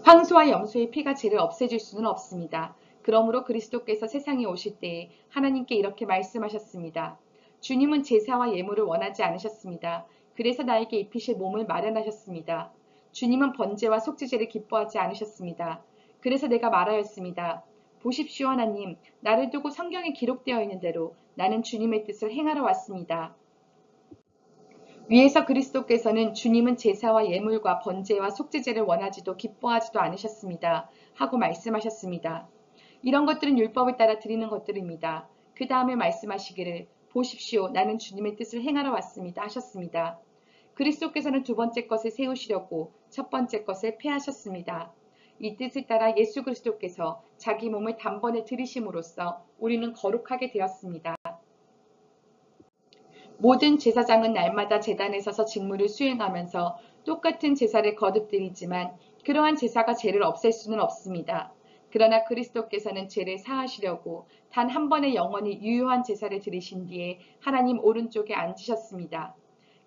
Speaker 1: 황소와 염소의 피가 죄를 없애줄 수는 없습니다. 그러므로 그리스도께서 세상에 오실 때에 하나님께 이렇게 말씀하셨습니다. 주님은 제사와 예물을 원하지 않으셨습니다. 그래서 나에게 입히실 몸을 마련하셨습니다. 주님은 번제와 속죄제를 기뻐하지 않으셨습니다. 그래서 내가 말하였습니다. 보십시오 하나님, 나를 두고 성경에 기록되어 있는 대로 나는 주님의 뜻을 행하러 왔습니다. 위에서 그리스도께서는 주님은 제사와 예물과 번제와 속죄제를 원하지도 기뻐하지도 않으셨습니다. 하고 말씀하셨습니다. 이런 것들은 율법을 따라 드리는 것들입니다. 그 다음에 말씀하시기를 보십시오 나는 주님의 뜻을 행하러 왔습니다 하셨습니다. 그리스도께서는 두 번째 것을 세우시려고 첫 번째 것을 폐하셨습니다. 이 뜻을 따라 예수 그리스도께서 자기 몸을 단번에 들이심으로써 우리는 거룩하게 되었습니다. 모든 제사장은 날마다 제단에 서서 직무를 수행하면서 똑같은 제사를 거듭드리지만 그러한 제사가 죄를 없앨 수는 없습니다. 그러나 그리스도께서는 죄를 사하시려고 단 한 번의 영원히 유효한 제사를 드리신 뒤에 하나님 오른쪽에 앉으셨습니다.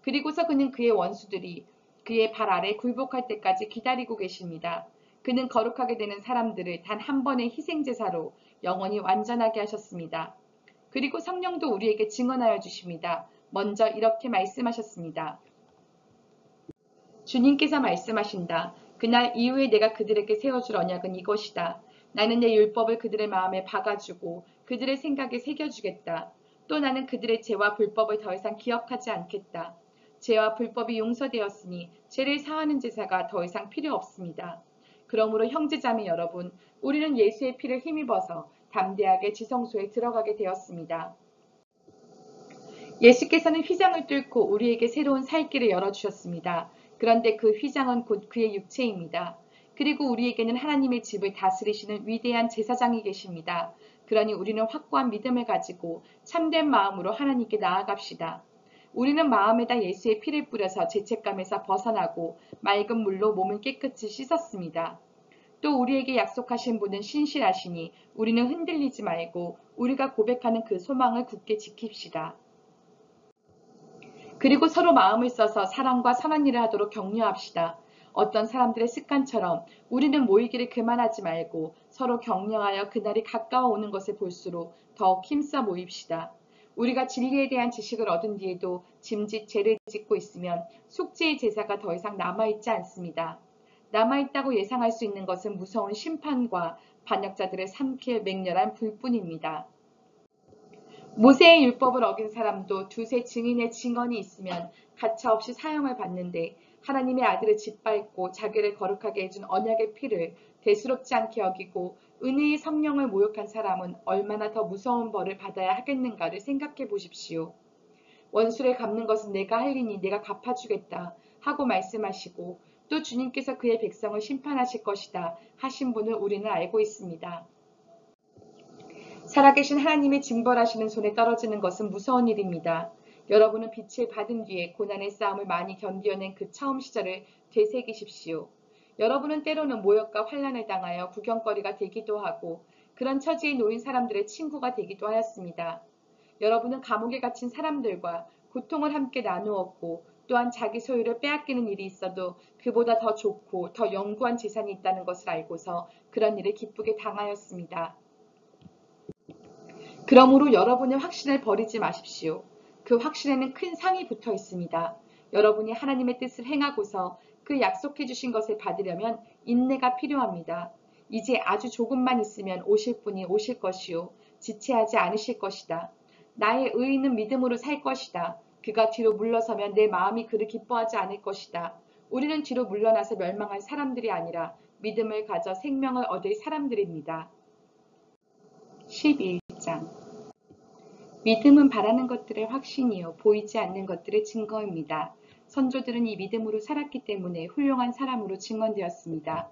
Speaker 1: 그리고서 그는 그의 원수들이 그의 발 아래 굴복할 때까지 기다리고 계십니다. 그는 거룩하게 되는 사람들을 단 한 번의 희생제사로 영원히 완전하게 하셨습니다. 그리고 성령도 우리에게 증언하여 주십니다. 먼저 이렇게 말씀하셨습니다. 주님께서 말씀하신다. 그날 이후에 내가 그들에게 세워줄 언약은 이것이다. 나는 내 율법을 그들의 마음에 박아주고 그들의 생각에 새겨주겠다. 또 나는 그들의 죄와 불법을 더 이상 기억하지 않겠다. 죄와 불법이 용서되었으니 죄를 사하는 제사가 더 이상 필요 없습니다. 그러므로 형제자매 여러분, 우리는 예수의 피를 힘입어서 담대하게 지성소에 들어가게 되었습니다. 예수께서는 휘장을 뚫고 우리에게 새로운 살 길을 열어주셨습니다. 그런데 그 휘장은 곧 그의 육체입니다. 그리고 우리에게는 하나님의 집을 다스리시는 위대한 제사장이 계십니다. 그러니 우리는 확고한 믿음을 가지고 참된 마음으로 하나님께 나아갑시다. 우리는 마음에다 예수의 피를 뿌려서 죄책감에서 벗어나고 맑은 물로 몸을 깨끗이 씻었습니다. 또 우리에게 약속하신 분은 신실하시니 우리는 흔들리지 말고 우리가 고백하는 그 소망을 굳게 지킵시다. 그리고 서로 마음을 써서 사랑과 선한 일을 하도록 격려합시다. 어떤 사람들의 습관처럼 우리는 모이기를 그만하지 말고 서로 격려하여 그날이 가까워 오는 것을 볼수록 더욱 힘써 모입시다. 우리가 진리에 대한 지식을 얻은 뒤에도 짐짓 죄를 짓고 있으면 속죄의 제사가 더 이상 남아있지 않습니다. 남아있다고 예상할 수 있는 것은 무서운 심판과 반역자들을 삼킬 맹렬한 불뿐입니다. 모세의 율법을 어긴 사람도 두세 증인의 증언이 있으면 가차없이 사형을 받는데 하나님의 아들을 짓밟고 자기를 거룩하게 해준 언약의 피를 대수롭지 않게 여기고 은혜의 성령을 모욕한 사람은 얼마나 더 무서운 벌을 받아야 하겠는가를 생각해 보십시오. 원수를 갚는 것은 내가 할 일이니 내가 갚아주겠다 하고 말씀하시고 또 주님께서 그의 백성을 심판하실 것이다 하신 분을 우리는 알고 있습니다. 살아계신 하나님의 징벌하시는 손에 떨어지는 것은 무서운 일입니다. 여러분은 빛을 받은 뒤에 고난의 싸움을 많이 견디어낸 그 처음 시절을 되새기십시오. 여러분은 때로는 모욕과 환난을 당하여 구경거리가 되기도 하고 그런 처지에 놓인 사람들의 친구가 되기도 하였습니다. 여러분은 감옥에 갇힌 사람들과 고통을 함께 나누었고 또한 자기 소유를 빼앗기는 일이 있어도 그보다 더 좋고 더 영구한 재산이 있다는 것을 알고서 그런 일을 기쁘게 당하였습니다. 그러므로 여러분의 확신을 버리지 마십시오. 그 확신에는 큰 상이 붙어 있습니다. 여러분이 하나님의 뜻을 행하고서 그 약속해 주신 것을 받으려면 인내가 필요합니다. 이제 아주 조금만 있으면 오실 분이 오실 것이요 지체하지 않으실 것이다. 나의 의인은 믿음으로 살 것이다. 그가 뒤로 물러서면 내 마음이 그를 기뻐하지 않을 것이다. 우리는 뒤로 물러나서 멸망할 사람들이 아니라 믿음을 가져 생명을 얻을 사람들입니다. 11장 믿음은 바라는 것들의 확신이요 보이지 않는 것들의 증거입니다. 선조들은 이 믿음으로 살았기 때문에 훌륭한 사람으로 증언되었습니다.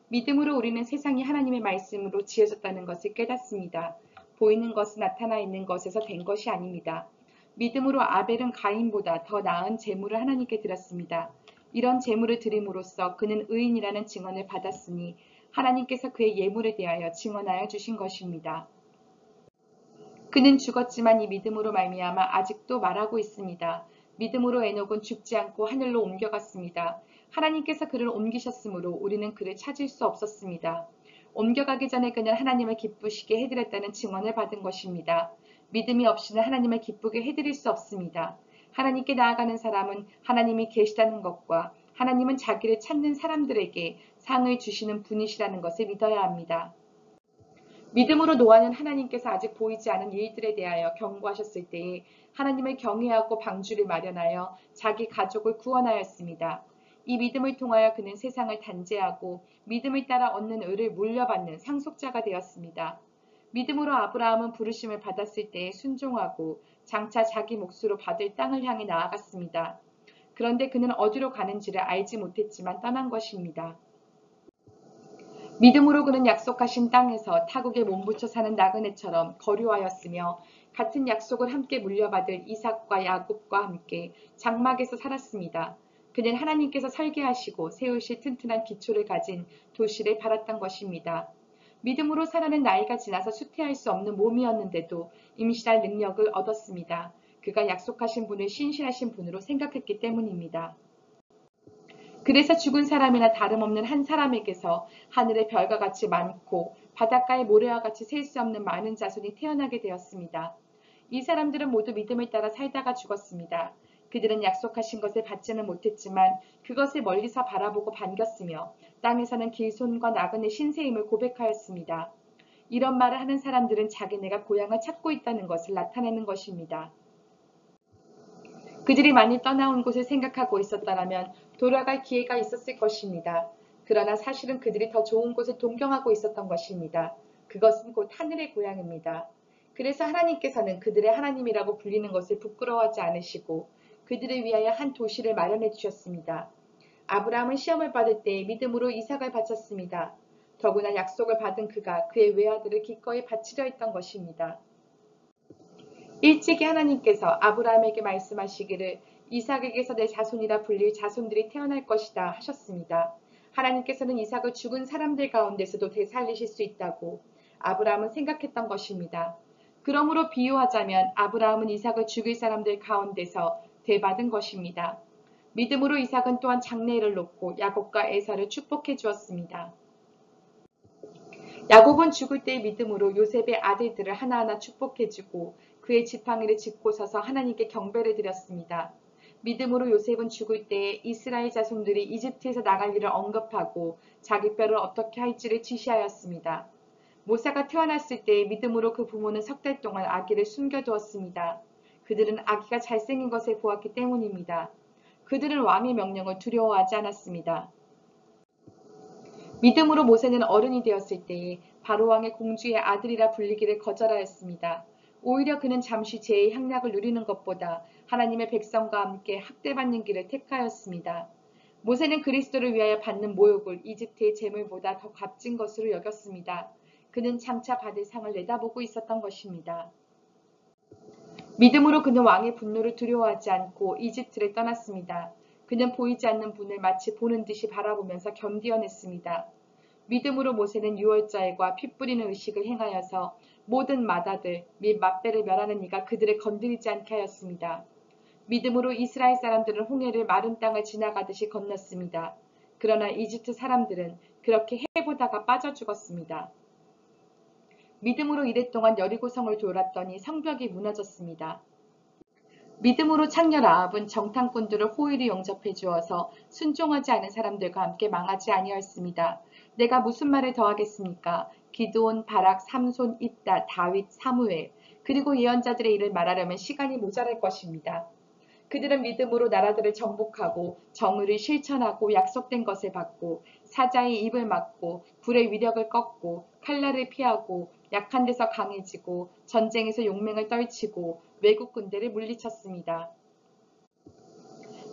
Speaker 1: 믿음으로 우리는 세상이 하나님의 말씀으로 지어졌다는 것을 깨닫습니다. 보이는 것은 나타나 있는 것에서 된 것이 아닙니다. 믿음으로 아벨은 가인보다 더 나은 제물을 하나님께 드렸습니다. 이런 제물을 드림으로써 그는 의인이라는 증언을 받았으니 하나님께서 그의 예물에 대하여 증언하여 주신 것입니다. 그는 죽었지만 이 믿음으로 말미암아 아직도 말하고 있습니다. 믿음으로 에녹은 죽지 않고 하늘로 옮겨갔습니다. 하나님께서 그를 옮기셨으므로 우리는 그를 찾을 수 없었습니다. 옮겨가기 전에 그는 하나님을 기쁘시게 해드렸다는 증언을 받은 것입니다. 믿음이 없이는 하나님을 기쁘게 해드릴 수 없습니다. 하나님께 나아가는 사람은 하나님이 계시다는 것과 하나님은 자기를 찾는 사람들에게 상을 주시는 분이시라는 것을 믿어야 합니다. 믿음으로 노아는 하나님께서 아직 보이지 않은 일들에 대하여 경고하셨을 때에 하나님을 경외하고 방주를 마련하여 자기 가족을 구원하였습니다. 이 믿음을 통하여 그는 세상을 단죄하고 믿음을 따라 얻는 의를 물려받는 상속자가 되었습니다. 믿음으로 아브라함은 부르심을 받았을 때에 순종하고 장차 자기 몫으로 받을 땅을 향해 나아갔습니다. 그런데 그는 어디로 가는지를 알지 못했지만 떠난 것입니다. 믿음으로 그는 약속하신 땅에서 타국에 몸붙여 사는 나그네처럼 거류하였으며 같은 약속을 함께 물려받을 이삭과 야곱과 함께 장막에서 살았습니다. 그는 하나님께서 설계하시고 세우실 튼튼한 기초를 가진 도시를 바랐던 것입니다. 믿음으로 살아는 나이가 지나서 수태할 수 없는 몸이었는데도 임신할 능력을 얻었습니다. 그가 약속하신 분을 신실하신 분으로 생각했기 때문입니다. 그래서 죽은 사람이나 다름없는 한 사람에게서 하늘의 별과 같이 많고 바닷가의 모래와 같이 셀 수 없는 많은 자손이 태어나게 되었습니다. 이 사람들은 모두 믿음을 따라 살다가 죽었습니다. 그들은 약속하신 것을 받지는 못했지만 그것을 멀리서 바라보고 반겼으며 땅에서는 길손과 나그네 신세임을 고백하였습니다. 이런 말을 하는 사람들은 자기네가 고향을 찾고 있다는 것을 나타내는 것입니다. 그들이 만일 떠나온 곳을 생각하고 있었다면 돌아갈 기회가 있었을 것입니다. 그러나 사실은 그들이 더 좋은 곳을 동경하고 있었던 것입니다. 그것은 곧 하늘의 고향입니다. 그래서 하나님께서는 그들의 하나님이라고 불리는 것을 부끄러워하지 않으시고 그들을 위하여 한 도시를 마련해 주셨습니다. 아브라함은 시험을 받을 때 믿음으로 이삭을 바쳤습니다. 더구나 약속을 받은 그가 그의 외아들을 기꺼이 바치려 했던 것입니다. 일찍이 하나님께서 아브라함에게 말씀하시기를 이삭에게서 내 자손이라 불릴 자손들이 태어날 것이다 하셨습니다. 하나님께서는 이삭을 죽은 사람들 가운데서도 되살리실 수 있다고 아브라함은 생각했던 것입니다. 그러므로 비유하자면 아브라함은 이삭을 죽일 사람들 가운데서 되받은 것입니다. 믿음으로 이삭은 또한 장래일을 놓고 야곱과 에사를 축복해 주었습니다. 야곱은 죽을 때의 믿음으로 요셉의 아들들을 하나하나 축복해주고 그의 지팡이를 짚고 서서 하나님께 경배를 드렸습니다. 믿음으로 요셉은 죽을 때에 이스라엘 자손들이 이집트에서 나갈 일을 언급하고 자기 뼈를 어떻게 할지를 지시하였습니다. 모세가 태어났을 때 믿음으로 그 부모는 석 달 동안 아기를 숨겨두었습니다. 그들은 아기가 잘생긴 것을 보았기 때문입니다. 그들은 왕의 명령을 두려워하지 않았습니다. 믿음으로 모세는 어른이 되었을 때에 바로왕의 공주의 아들이라 불리기를 거절하였습니다. 오히려 그는 잠시 죄의 향락을 누리는 것보다 하나님의 백성과 함께 학대받는 길을 택하였습니다. 모세는 그리스도를 위하여 받는 모욕을 이집트의 재물보다 더 값진 것으로 여겼습니다. 그는 장차 받을 상을 내다보고 있었던 것입니다. 믿음으로 그는 왕의 분노를 두려워하지 않고 이집트를 떠났습니다. 그는 보이지 않는 분을 마치 보는 듯이 바라보면서 견디어냈습니다. 믿음으로 모세는 유월절과 피 뿌리는 의식을 행하여서 모든 맏아들 및 맏배를 멸하는 이가 그들을 건드리지 않게 하였습니다. 믿음으로 이스라엘 사람들은 홍해를 마른 땅을 지나가듯이 건넜습니다. 그러나 이집트 사람들은 그렇게 해보다가 빠져 죽었습니다. 믿음으로 이랫동안 여리고성을 돌았더니 성벽이 무너졌습니다. 믿음으로 창녀 라합은 정탐꾼들을 호의로 영접해 주어서 순종하지 않은 사람들과 함께 망하지 아니하였습니다. 내가 무슨 말을 더하겠습니까? 기드온, 바락, 삼손, 입다, 다윗, 사무엘 그리고 예언자들의 일을 말하려면 시간이 모자랄 것입니다. 그들은 믿음으로 나라들을 정복하고 정의를 실천하고 약속된 것을 받고 사자의 입을 막고 불의 위력을 꺾고 칼날을 피하고 약한 데서 강해지고 전쟁에서 용맹을 떨치고 외국 군대를 물리쳤습니다.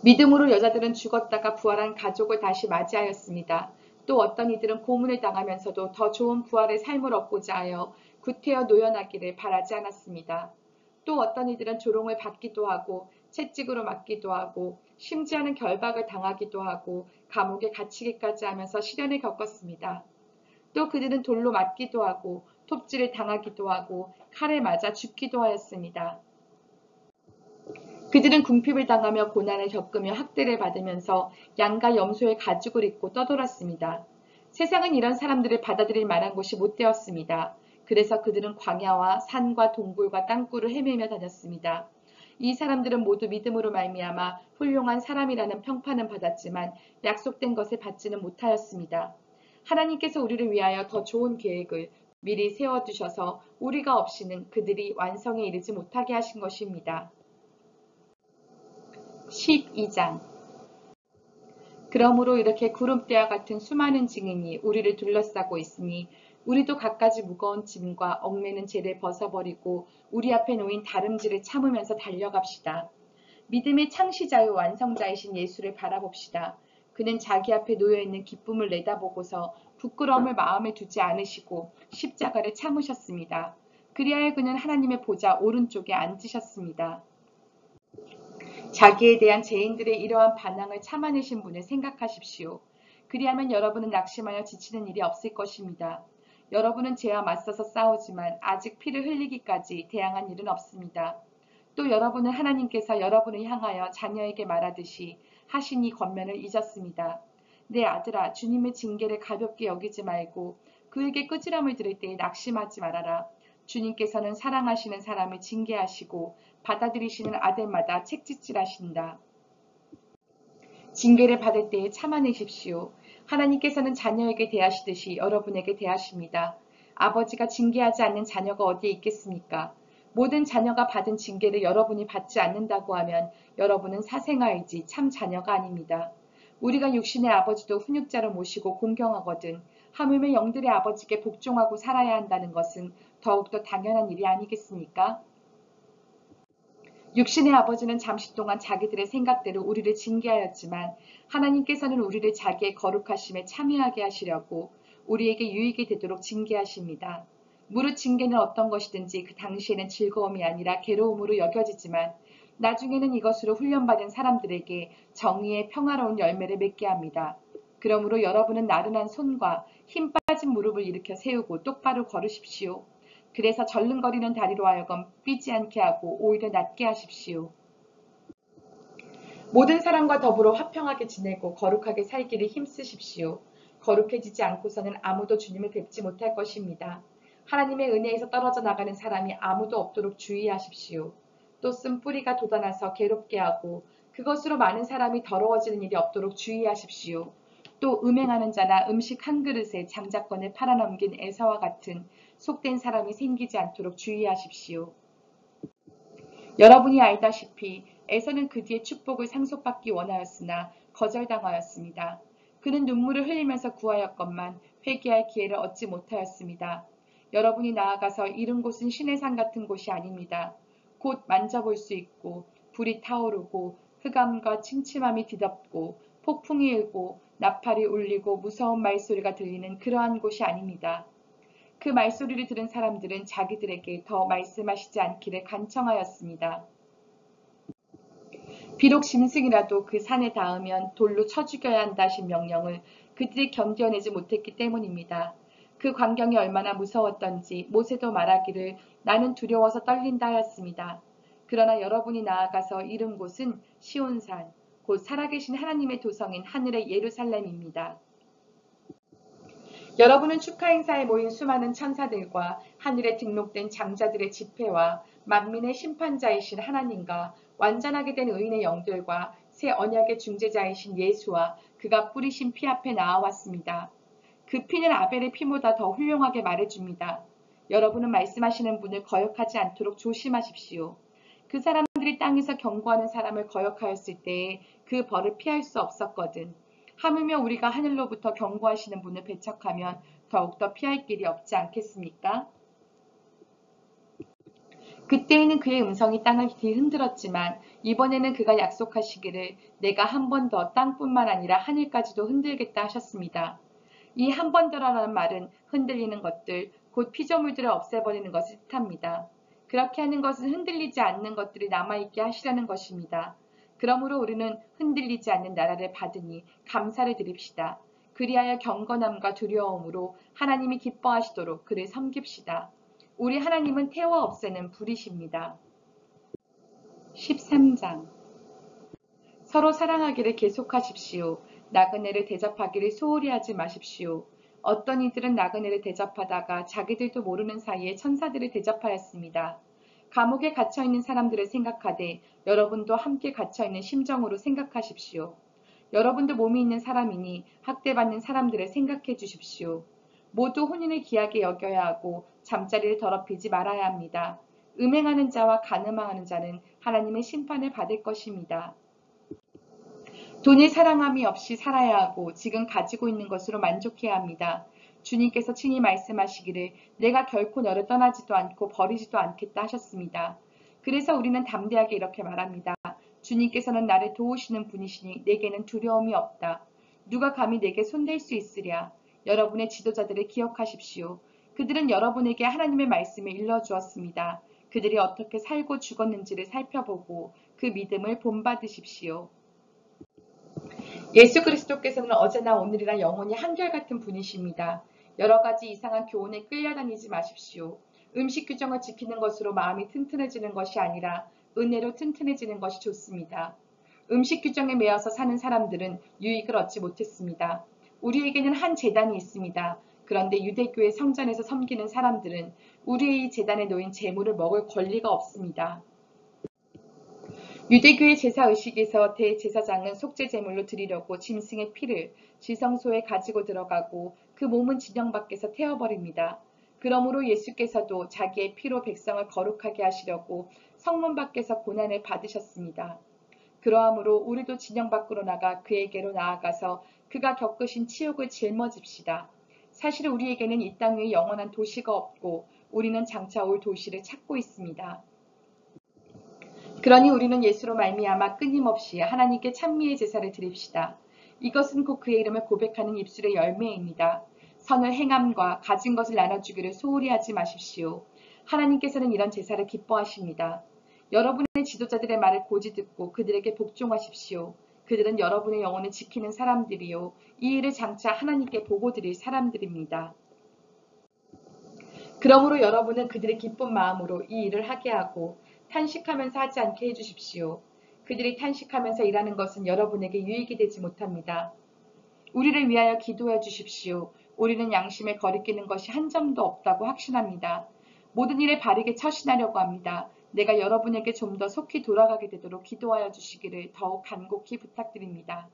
Speaker 1: 믿음으로 여자들은 죽었다가 부활한 가족을 다시 맞이하였습니다. 또 어떤 이들은 고문을 당하면서도 더 좋은 부활의 삶을 얻고자 하여 구태여 노연하기를 바라지 않았습니다. 또 어떤 이들은 조롱을 받기도 하고 채찍으로 맞기도 하고 심지어는 결박을 당하기도 하고 감옥에 갇히기까지 하면서 시련을 겪었습니다. 또 그들은 돌로 맞기도 하고 톱질을 당하기도 하고 칼에 맞아 죽기도 하였습니다. 그들은 궁핍을 당하며 고난을 겪으며 학대를 받으면서 양과 염소의 가죽을 입고 떠돌았습니다. 세상은 이런 사람들을 받아들일 만한 곳이 못 되었습니다. 그래서 그들은 광야와 산과 동굴과 땅굴을 헤매며 다녔습니다. 이 사람들은 모두 믿음으로 말미암아 훌륭한 사람이라는 평판은 받았지만 약속된 것을 받지는 못하였습니다. 하나님께서 우리를 위하여 더 좋은 계획을 미리 세워두셔서 우리가 없이는 그들이 완성에 이르지 못하게 하신 것입니다. 12장 그러므로 이렇게 구름대와 같은 수많은 증인이 우리를 둘러싸고 있으니 우리도 갖가지 무거운 짐과 얽매는 죄를 벗어버리고 우리 앞에 놓인 다름질을 참으면서 달려갑시다. 믿음의 창시자요 완성자이신 예수를 바라봅시다. 그는 자기 앞에 놓여있는 기쁨을 내다보고서 부끄러움을 마음에 두지 않으시고 십자가를 참으셨습니다. 그리하여 그는 하나님의 보좌 오른쪽에 앉으셨습니다. 자기에 대한 죄인들의 이러한 반항을 참아내신 분을 생각하십시오. 그리하면 여러분은 낙심하여 지치는 일이 없을 것입니다. 여러분은 죄와 맞서서 싸우지만 아직 피를 흘리기까지 대항한 일은 없습니다. 또 여러분은 하나님께서 여러분을 향하여 자녀에게 말하듯이 하신 이 권면을 잊었습니다. 내 아들아, 주님의 징계를 가볍게 여기지 말고 그에게 꾸지람을 들을 때에 낙심하지 말아라. 주님께서는 사랑하시는 사람을 징계하시고 받아들이시는 아들마다 책짓질하신다. 징계를 받을 때에 참아내십시오. 하나님께서는 자녀에게 대하시듯이 여러분에게 대하십니다. 아버지가 징계하지 않는 자녀가 어디에 있겠습니까? 모든 자녀가 받은 징계를 여러분이 받지 않는다고 하면 여러분은 사생아이지 참 자녀가 아닙니다. 우리가 육신의 아버지도 훈육자로 모시고 공경하거든 하물며 영들의 아버지께 복종하고 살아야 한다는 것은 더욱더 당연한 일이 아니겠습니까? 육신의 아버지는 잠시 동안 자기들의 생각대로 우리를 징계하였지만 하나님께서는 우리를 자기의 거룩하심에 참여하게 하시려고 우리에게 유익이 되도록 징계하십니다. 무릇 징계는 어떤 것이든지 그 당시에는 즐거움이 아니라 괴로움으로 여겨지지만 나중에는 이것으로 훈련받은 사람들에게 정의의 평화로운 열매를 맺게 합니다. 그러므로 여러분은 나른한 손과 힘 빠진 무릎을 일으켜 세우고 똑바로 걸으십시오. 그래서 절름거리는 다리로 하여금 삐지 않게 하고 오히려 낫게 하십시오. 모든 사람과 더불어 화평하게 지내고 거룩하게 살기를 힘쓰십시오. 거룩해지지 않고서는 아무도 주님을 뵙지 못할 것입니다. 하나님의 은혜에서 떨어져 나가는 사람이 아무도 없도록 주의하십시오. 또 쓴 뿌리가 돋아나서 괴롭게 하고 그것으로 많은 사람이 더러워지는 일이 없도록 주의하십시오. 또 음행하는 자나 음식 한 그릇에 장자권을 팔아넘긴 에사와 같은 속된 사람이 생기지 않도록 주의하십시오. 여러분이 알다시피 에서는 그 뒤에 축복을 상속받기 원하였으나 거절당하였습니다. 그는 눈물을 흘리면서 구하였건만 회개할 기회를 얻지 못하였습니다. 여러분이 나아가서 이른 곳은 신의 산 같은 곳이 아닙니다. 곧 만져볼 수 있고 불이 타오르고 흑암과 침침함이 뒤덮고 폭풍이 일고 나팔이 울리고 무서운 말소리가 들리는 그러한 곳이 아닙니다. 그 말소리를 들은 사람들은 자기들에게 더 말씀하시지 않기를 간청하였습니다. 비록 짐승이라도 그 산에 닿으면 돌로 쳐 죽여야 한다 하신 명령을 그들이 견뎌내지 못했기 때문입니다. 그 광경이 얼마나 무서웠던지 모세도 말하기를 나는 두려워서 떨린다 하였습니다. 그러나 여러분이 나아가서 이른 곳은 시온산, 곧 살아계신 하나님의 도성인 하늘의 예루살렘입니다. 여러분은 축하 행사에 모인 수많은 천사들과 하늘에 등록된 장자들의 집회와 만민의 심판자이신 하나님과 완전하게 된 의인의 영들과 새 언약의 중재자이신 예수와 그가 뿌리신 피 앞에 나아왔습니다. 그 피는 아벨의 피보다 더 훌륭하게 말해줍니다. 여러분은 말씀하시는 분을 거역하지 않도록 조심하십시오. 그 사람들이 땅에서 경고하는 사람을 거역하였을 때에 그 벌을 피할 수 없었거든. 하물며 우리가 하늘로부터 경고하시는 분을 배척하면 더욱더 피할 길이 없지 않겠습니까? 그때에는 그의 음성이 땅을 뒤흔들었지만 이번에는 그가 약속하시기를 내가 한 번 더 땅뿐만 아니라 하늘까지도 흔들겠다 하셨습니다. 이 한 번 더라는 말은 흔들리는 것들, 곧 피조물들을 없애버리는 것을 뜻합니다. 그렇게 하는 것은 흔들리지 않는 것들이 남아있게 하시라는 것입니다. 그러므로 우리는 흔들리지 않는 나라를 받으니 감사를 드립시다. 그리하여 경건함과 두려움으로 하나님이 기뻐하시도록 그를 섬깁시다. 우리 하나님은 태워 없애는 불이십니다. 13장 서로 사랑하기를 계속하십시오. 나그네를 대접하기를 소홀히 하지 마십시오. 어떤 이들은 나그네를 대접하다가 자기들도 모르는 사이에 천사들을 대접하였습니다. 감옥에 갇혀있는 사람들을 생각하되 여러분도 함께 갇혀있는 심정으로 생각하십시오. 여러분도 몸이 있는 사람이니 학대받는 사람들을 생각해 주십시오. 모두 혼인을 귀하게 여겨야 하고 잠자리를 더럽히지 말아야 합니다. 음행하는 자와 간음하는 자는 하나님의 심판을 받을 것입니다. 돈을 사랑함이 없이 살아야 하고 지금 가지고 있는 것으로 만족해야 합니다. 주님께서 친히 말씀하시기를 내가 결코 너를 떠나지도 않고 버리지도 않겠다 하셨습니다. 그래서 우리는 담대하게 이렇게 말합니다. 주님께서는 나를 도우시는 분이시니 내게는 두려움이 없다. 누가 감히 내게 손댈 수 있으랴. 여러분의 지도자들을 기억하십시오. 그들은 여러분에게 하나님의 말씀을 일러주었습니다. 그들이 어떻게 살고 죽었는지를 살펴보고 그 믿음을 본받으십시오. 예수 그리스도께서는 어제나 오늘이나 영원히 한결같은 분이십니다. 여러 가지 이상한 교훈에 끌려다니지 마십시오. 음식 규정을 지키는 것으로 마음이 튼튼해지는 것이 아니라 은혜로 튼튼해지는 것이 좋습니다. 음식 규정에 매여서 사는 사람들은 유익을 얻지 못했습니다. 우리에게는 한 제단이 있습니다. 그런데 유대교의 성전에서 섬기는 사람들은 우리의 이 제단에 놓인 제물을 먹을 권리가 없습니다. 유대교의 제사의식에서 대제사장은 속죄제물로 드리려고 짐승의 피를 지성소에 가지고 들어가고 그 몸은 진영 밖에서 태워버립니다. 그러므로 예수께서도 자기의 피로 백성을 거룩하게 하시려고 성문 밖에서 고난을 받으셨습니다. 그러하므로 우리도 진영 밖으로 나가 그에게로 나아가서 그가 겪으신 치욕을 짊어집시다. 사실 우리에게는 이 땅 위에 영원한 도시가 없고 우리는 장차 올 도시를 찾고 있습니다. 그러니 우리는 예수로 말미암아 끊임없이 하나님께 찬미의 제사를 드립시다. 이것은 곧 그의 이름을 고백하는 입술의 열매입니다. 선을 행함과 가진 것을 나눠주기를 소홀히 하지 마십시오. 하나님께서는 이런 제사를 기뻐하십니다. 여러분의 지도자들의 말을 고지 듣고 그들에게 복종하십시오. 그들은 여러분의 영혼을 지키는 사람들이요. 이 일을 장차 하나님께 보고 드릴 사람들입니다. 그러므로 여러분은 그들의 기쁜 마음으로 이 일을 하게 하고 탄식하면서 하지 않게 해주십시오. 그들이 탄식하면서 일하는 것은 여러분에게 유익이 되지 못합니다. 우리를 위하여 기도해 주십시오. 우리는 양심에 거리끼는 것이 한 점도 없다고 확신합니다. 모든 일에 바르게 처신하려고 합니다. 내가 여러분에게 좀 더 속히 돌아가게 되도록 기도하여 주시기를 더욱 간곡히 부탁드립니다.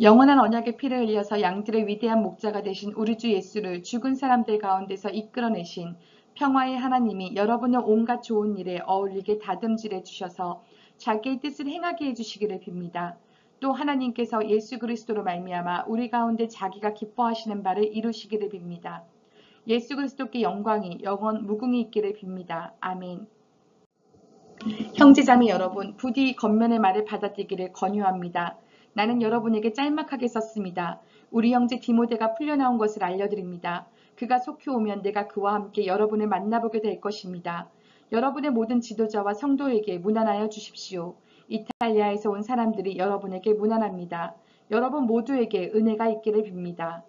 Speaker 1: 영원한 언약의 피를 흘려서 양들의 위대한 목자가 되신 우리 주 예수를 죽은 사람들 가운데서 이끌어내신 평화의 하나님이 여러분을 온갖 좋은 일에 어울리게 다듬질해 주셔서 자기의 뜻을 행하게 해주시기를 빕니다. 또 하나님께서 예수 그리스도로 말미암아 우리 가운데 자기가 기뻐하시는 바를 이루시기를 빕니다. 예수 그리스도께 영광이 영원 무궁히 있기를 빕니다. 아멘. 형제자매 여러분, 부디 겉면의 말을 받아들이기를 권유합니다. 나는 여러분에게 짤막하게 썼습니다. 우리 형제 디모데가 풀려나온 것을 알려드립니다. 그가 속히 오면 내가 그와 함께 여러분을 만나보게 될 것입니다. 여러분의 모든 지도자와 성도에게 문안하여 주십시오. 이탈리아에서 온 사람들이 여러분에게 문안합니다. 여러분 모두에게 은혜가 있기를 빕니다.